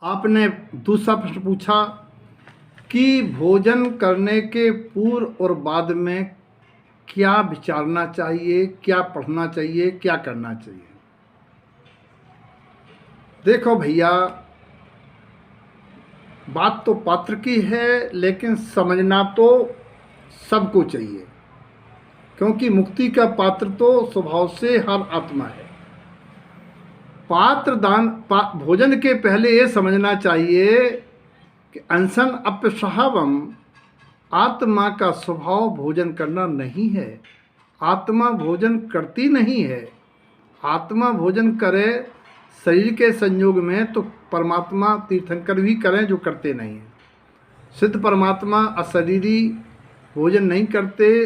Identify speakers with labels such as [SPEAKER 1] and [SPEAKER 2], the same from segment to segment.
[SPEAKER 1] आपने दूसरा प्रश्न पूछा कि भोजन करने के पूर्व और बाद में क्या विचारना चाहिए, क्या पढ़ना चाहिए, क्या करना चाहिए। देखो भैया, बात तो पात्र की है, लेकिन समझना तो सबको चाहिए, क्योंकि मुक्ति का पात्र तो स्वभाव से हर आत्मा है। भोजन के पहले ये समझना चाहिए कि अनशन अपस्वभावम, आत्मा का स्वभाव भोजन करना नहीं है। आत्मा भोजन करती नहीं है। आत्मा भोजन करे शरीर के संयोग में तो परमात्मा तीर्थंकर भी करें जो करते नहीं हैं। सिद्ध परमात्मा अशरीरी भोजन नहीं करते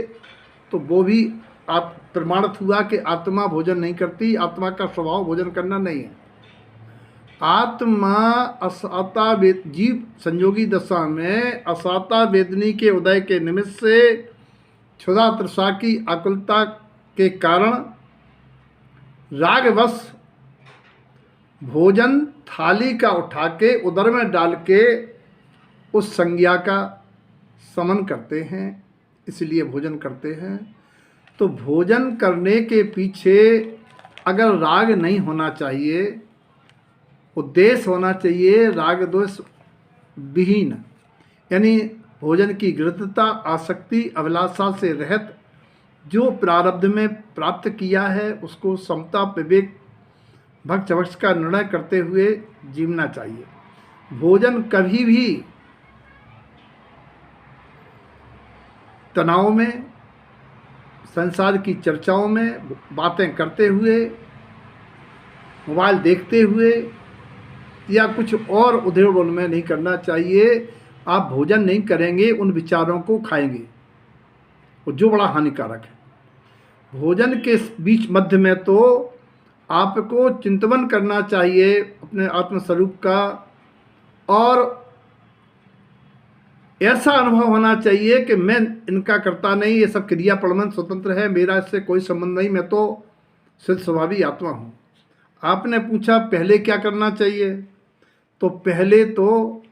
[SPEAKER 1] तो वो भी आप प्रमाणित हुआ कि आत्मा भोजन नहीं करती। आत्मा का स्वभाव भोजन करना नहीं है। आत्मा असाता जीव संयोगी दशा में असाता वेदनी के उदय के निमित्त से क्षुधा तृषा की आकुलता के कारण रागवश भोजन थाली का उठा के उदर में डाल के उस संज्ञा का समन करते हैं, इसलिए भोजन करते हैं। तो भोजन करने के पीछे अगर राग नहीं होना चाहिए, उद्देश्य होना चाहिए राग दोष विहीन, यानी भोजन की गृहता आसक्ति अभिलाषा से रहित जो प्रारब्ध में प्राप्त किया है उसको समता विवेक भक्त भक्ष का निर्णय करते हुए जीवना चाहिए। भोजन कभी भी तनाव में, संसार की चर्चाओं में बातें करते हुए, मोबाइल देखते हुए या कुछ और उधेड़ में नहीं करना चाहिए। आप भोजन नहीं करेंगे, उन विचारों को खाएंगे और जो बड़ा हानिकारक है। भोजन के बीच मध्य में तो आपको चिंतन करना चाहिए अपने आत्मस्वरूप का, और ऐसा अनुभव होना चाहिए कि मैं इनका करता नहीं, ये सब क्रिया परमन स्वतंत्र है, मेरा इससे कोई संबंध नहीं, मैं तो सिद्ध स्वभावी आत्मा हूँ। आपने पूछा पहले क्या करना चाहिए, तो पहले तो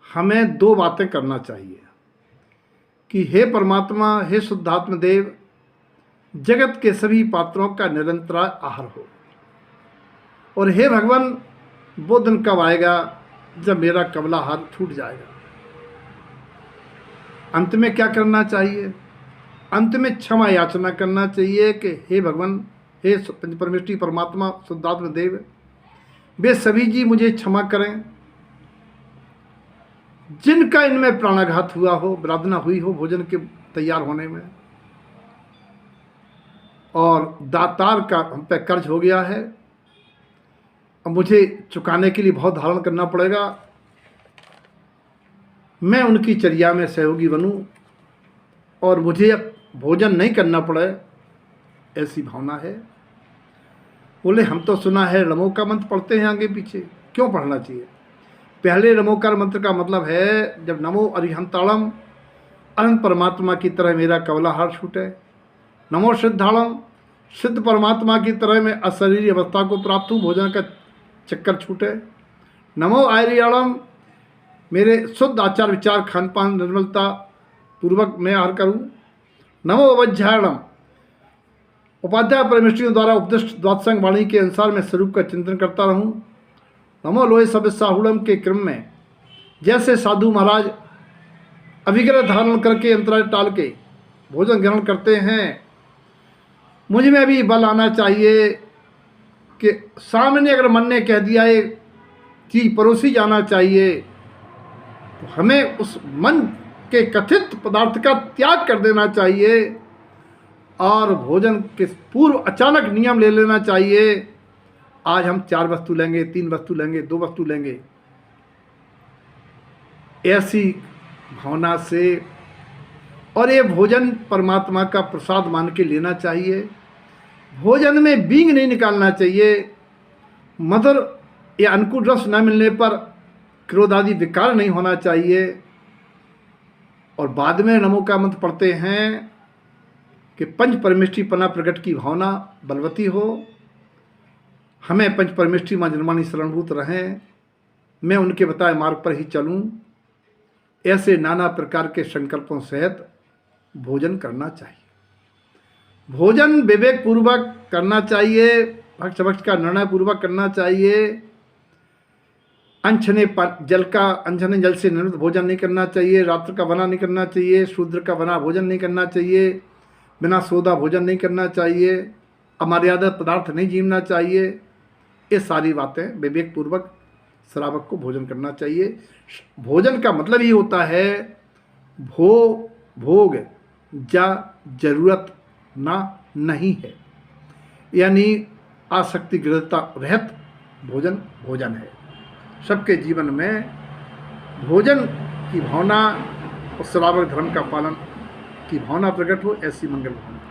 [SPEAKER 1] हमें दो बातें करना चाहिए कि हे परमात्मा, हे शुद्धात्म देव, जगत के सभी पात्रों का निरंतर आहार हो, और हे भगवान, वो दिन कब आएगा जब मेरा कबला हार छूट जाएगा। अंत में क्या करना चाहिए, अंत में क्षमा याचना करना चाहिए कि हे भगवान, हे परमेश्वरी परमात्मा शुद्धात्म देव, वे सभी जी मुझे क्षमा करें जिनका इनमें प्राणाघात हुआ हो, विराधना हुई हो भोजन के तैयार होने में, और दातार का हम पे कर्ज हो गया है, अब मुझे चुकाने के लिए बहुत धारण करना पड़ेगा। मैं उनकी चर्या में सहयोगी बनूं और मुझे अब भोजन नहीं करना पड़े, ऐसी भावना है। बोले हम तो सुना है नमोकार मंत्र पढ़ते हैं आगे पीछे, क्यों पढ़ना चाहिए। पहले नमोकार मंत्र का मतलब है जब नमो अरिहंताड़म, अनंत परमात्मा की तरह मेरा कवलाहार छूटे। नमो सिद्धाड़म, सिद्ध परमात्मा की तरह मैं अशरीरी अवस्था को प्राप्त हूँ, भोजन का चक्कर छूटे। नमो आयरियाड़म, मेरे शुद्ध आचार विचार खान पान निर्मलता पूर्वक मैं आहार करूँ। नमो अवध्यायणम, उपाध्याय परमेश्वरियों द्वारा उपदिष्ट द्वादशंग वाणी के अनुसार मैं स्वरूप का चिंतन करता रहूं। नमो लोहे सब साहुड़म के क्रम में जैसे साधु महाराज अभिग्रह धारण करके अंतराय टाल के भोजन ग्रहण करते हैं, मुझ में भी बल आना चाहिए कि सामने अगर मन ने कह दिया ये चीज परोसी जाना चाहिए, तो हमें उस मन के कथित पदार्थ का त्याग कर देना चाहिए और भोजन के पूर्व अचानक नियम ले लेना चाहिए, आज हम 4 वस्तु लेंगे, 3 वस्तु लेंगे, 2 वस्तु लेंगे। ऐसी भावना से, और ये भोजन परमात्मा का प्रसाद मान के लेना चाहिए। भोजन में बींग नहीं निकालना चाहिए। मधुर या अनुकूल रस न मिलने पर क्रोध आदि विकार नहीं होना चाहिए। और बाद में नमो का मंत्र पढ़ते हैं कि पंच परमेष्ठी पना प्रकट की भावना बलवती हो, हमें पंच परमेष्ठी माँ निर्माणी शरणभूत रहें, मैं उनके बताए मार्ग पर ही चलूं, ऐसे नाना प्रकार के संकल्पों सहित भोजन करना चाहिए। भोजन विवेक पूर्वक करना चाहिए, भक्ष भक्ष का निर्णय पूर्वक करना चाहिए। अनछने जल से निर्मित भोजन नहीं करना चाहिए, रात्र का बना नहीं करना चाहिए, शूद्र का बना भोजन नहीं करना चाहिए, बिना सोदा भोजन नहीं करना चाहिए, अमर्यादा पदार्थ नहीं जीवना चाहिए। ये सारी बातें विवेक पूर्वक श्रावक को भोजन करना चाहिए। भोजन का मतलब ये होता है भोग या जरूरत ना नहीं है, यानी आसक्ति गृहता रहित भोजन है। सबके जीवन में भोजन की भावना और श्रावक धर्म का पालन की भावना प्रकट हो, ऐसी मंगल भावना।